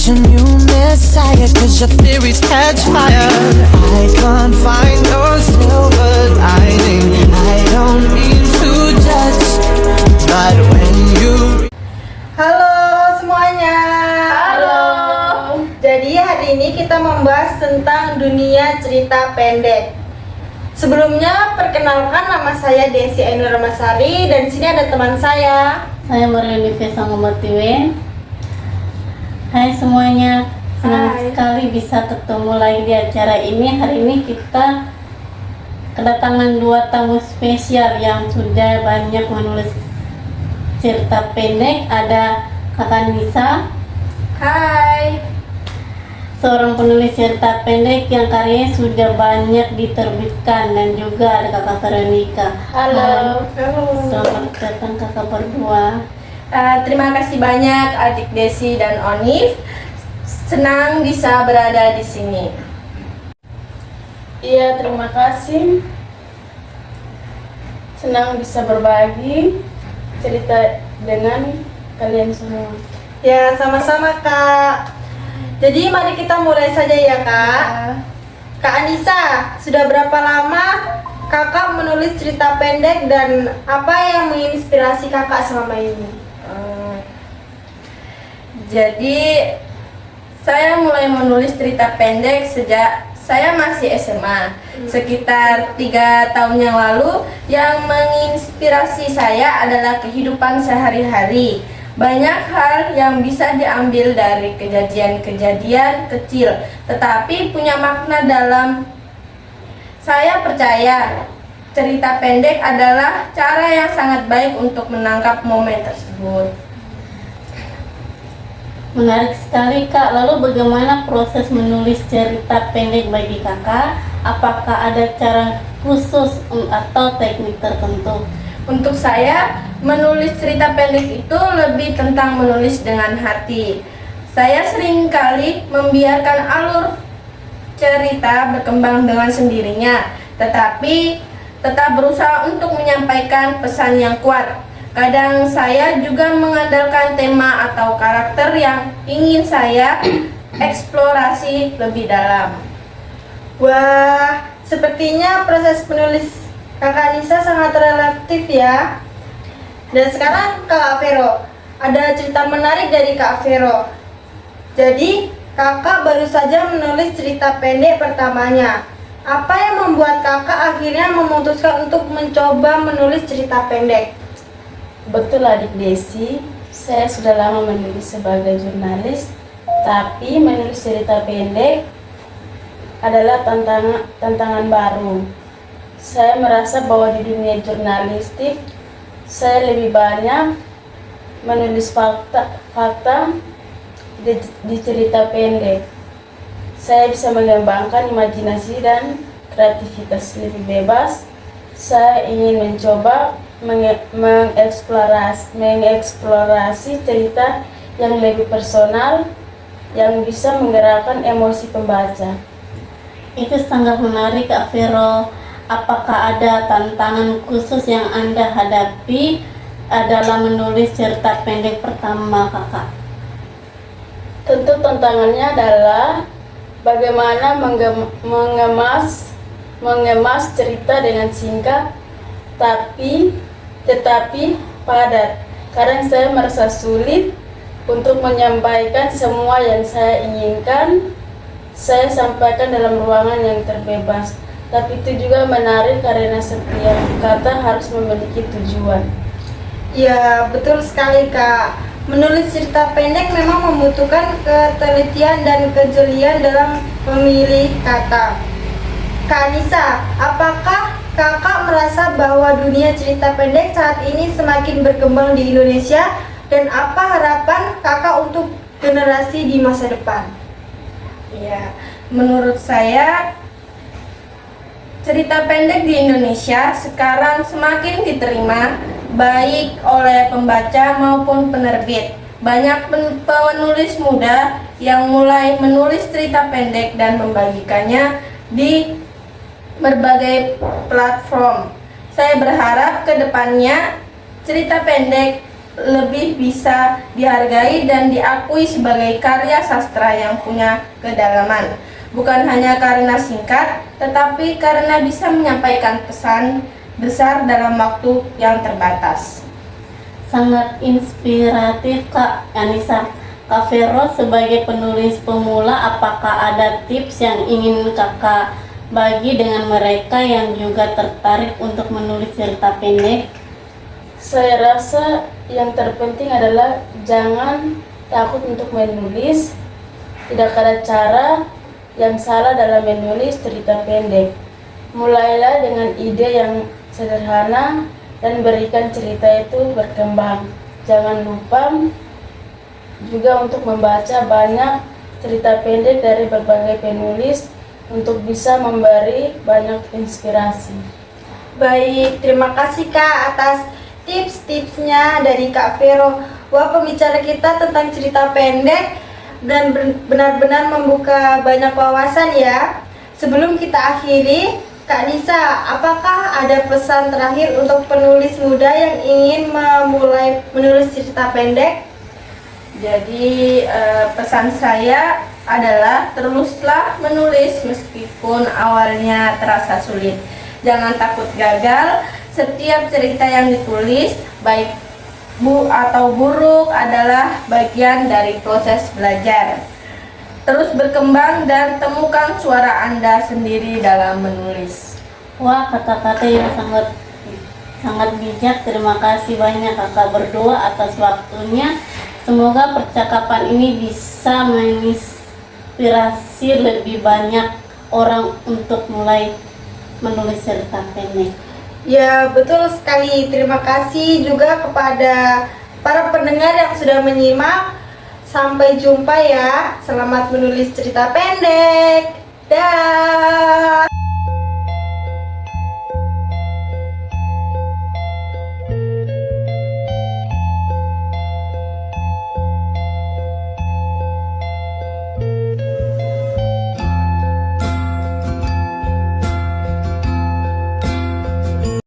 a new messiah, cause your theories catch fire. I can't find no silver lining. I don't mean to judge, but when you... Halo semuanya. Halo. Jadi hari ini kita membahas tentang dunia cerita pendek. Sebelumnya perkenalkan, nama saya Desi Ainur Ramasari dan sini ada teman saya. Saya Marini Vesangomatiwen. Hai semuanya, senang Hai. sekali bisa ketemu lagi di acara ini. Hari ini kita kedatangan dua tamu spesial yang sudah banyak menulis cerita pendek. Ada Kakak Nisa, Hai. seorang penulis cerita pendek yang karyanya sudah banyak diterbitkan, dan juga ada Kakak Veronica. Halo. Selamat datang Kakak berdua. Terima kasih banyak adik Desi dan Onif. Senang bisa berada di sini. Iya, terima kasih. Senang bisa berbagi cerita dengan kalian semua. Ya, sama-sama Kak. Jadi mari kita mulai saja ya Kak. Kak Anissa, sudah berapa lama Kakak menulis cerita pendek dan apa yang menginspirasi Kakak selama ini? Jadi, saya mulai menulis cerita pendek sejak saya masih SMA, sekitar 3 tahun yang lalu. Yang menginspirasi saya adalah kehidupan sehari-hari. Banyak hal yang bisa diambil dari kejadian-kejadian kecil, tetapi punya makna dalam. Saya percaya cerita pendek adalah cara yang sangat baik untuk menangkap momen tersebut. Menarik sekali Kak. Lalu bagaimana proses menulis cerita pendek bagi Kakak? Apakah ada cara khusus atau teknik tertentu? Untuk saya, menulis cerita pendek itu lebih tentang menulis dengan hati. Saya seringkali membiarkan alur cerita berkembang dengan sendirinya, tetapi tetap berusaha untuk menyampaikan pesan yang kuat. Kadang saya juga mengandalkan tema atau karakter yang ingin saya eksplorasi lebih dalam. Wah, sepertinya proses penulis Kakak Nisa sangat relatif ya. Dan sekarang Kak Vero, ada cerita menarik dari Kak Vero. Jadi, Kakak baru saja menulis cerita pendek pertamanya. Apa yang membuat Kakak akhirnya memutuskan untuk mencoba menulis cerita pendek? Betul adik Desi, saya sudah lama menulis sebagai jurnalis, tapi menulis cerita pendek adalah tantangan baru. Saya merasa bahwa di dunia jurnalistik, saya lebih banyak menulis fakta di cerita pendek. Saya bisa mengembangkan imajinasi dan kreativitas lebih bebas. Saya ingin mencoba mengeksplorasi cerita yang lebih personal, yang bisa menggerakkan emosi pembaca. Itu sangat menarik Kak Vero. Apakah ada tantangan khusus yang Anda hadapi dalam menulis cerita pendek pertama Kakak? Tentu tantangannya adalah bagaimana mengemas cerita dengan singkat tetapi padat. Kadang saya merasa sulit untuk menyampaikan semua yang saya inginkan saya sampaikan dalam ruangan yang terbebas. Tapi itu juga menarik karena setiap kata harus memiliki tujuan. Ya, betul sekali Kak. Menulis cerita pendek memang membutuhkan ketelitian dan kejelian dalam memilih kata. Kak Nisa, apakah Kakak merasa bahwa dunia cerita pendek saat ini semakin berkembang di Indonesia, dan apa harapan Kakak untuk generasi di masa depan? Ya, menurut saya cerita pendek di Indonesia sekarang semakin diterima baik oleh pembaca maupun penerbit. Banyak penulis muda yang mulai menulis cerita pendek dan membagikannya di berbagai platform. Saya berharap ke depannya cerita pendek lebih bisa dihargai dan diakui sebagai karya sastra yang punya kedalaman. Bukan hanya karena singkat, tetapi karena bisa menyampaikan pesan besar dalam waktu yang terbatas. Sangat inspiratif Kak Anissa. Kak Vero sebagai penulis pemula, apakah ada tips yang ingin Kakak bagi dengan mereka yang juga tertarik untuk menulis cerita pendek? Saya rasa yang terpenting adalah jangan takut untuk menulis. Tidak ada cara yang salah dalam menulis cerita pendek. Mulailah dengan ide yang sederhana dan berikan cerita itu berkembang. Jangan lupa juga untuk membaca banyak cerita pendek dari berbagai penulis untuk bisa memberi banyak inspirasi. Baik, terima kasih Kak atas tips-tipsnya dari Kak Vero. Wah, pembicara kita tentang cerita pendek dan benar-benar membuka banyak wawasan ya. Sebelum kita akhiri, Kak Nisa, apakah ada pesan terakhir untuk penulis muda yang ingin memulai menulis cerita pendek? Jadi pesan saya adalah teruslah menulis meskipun awalnya terasa sulit. Jangan takut gagal. Setiap cerita yang ditulis, baik atau buruk, adalah bagian dari proses belajar. Terus berkembang dan temukan suara Anda sendiri dalam menulis. Wah, kata-kata yang sangat bijak. Terima kasih banyak Kakak berdua atas waktunya. Semoga percakapan ini bisa menginspirasi lebih banyak orang untuk mulai menulis cerita pendek. Ya, betul sekali. Terima kasih juga kepada para pendengar yang sudah menyimak. Sampai jumpa ya. Selamat menulis cerita pendek. Dah.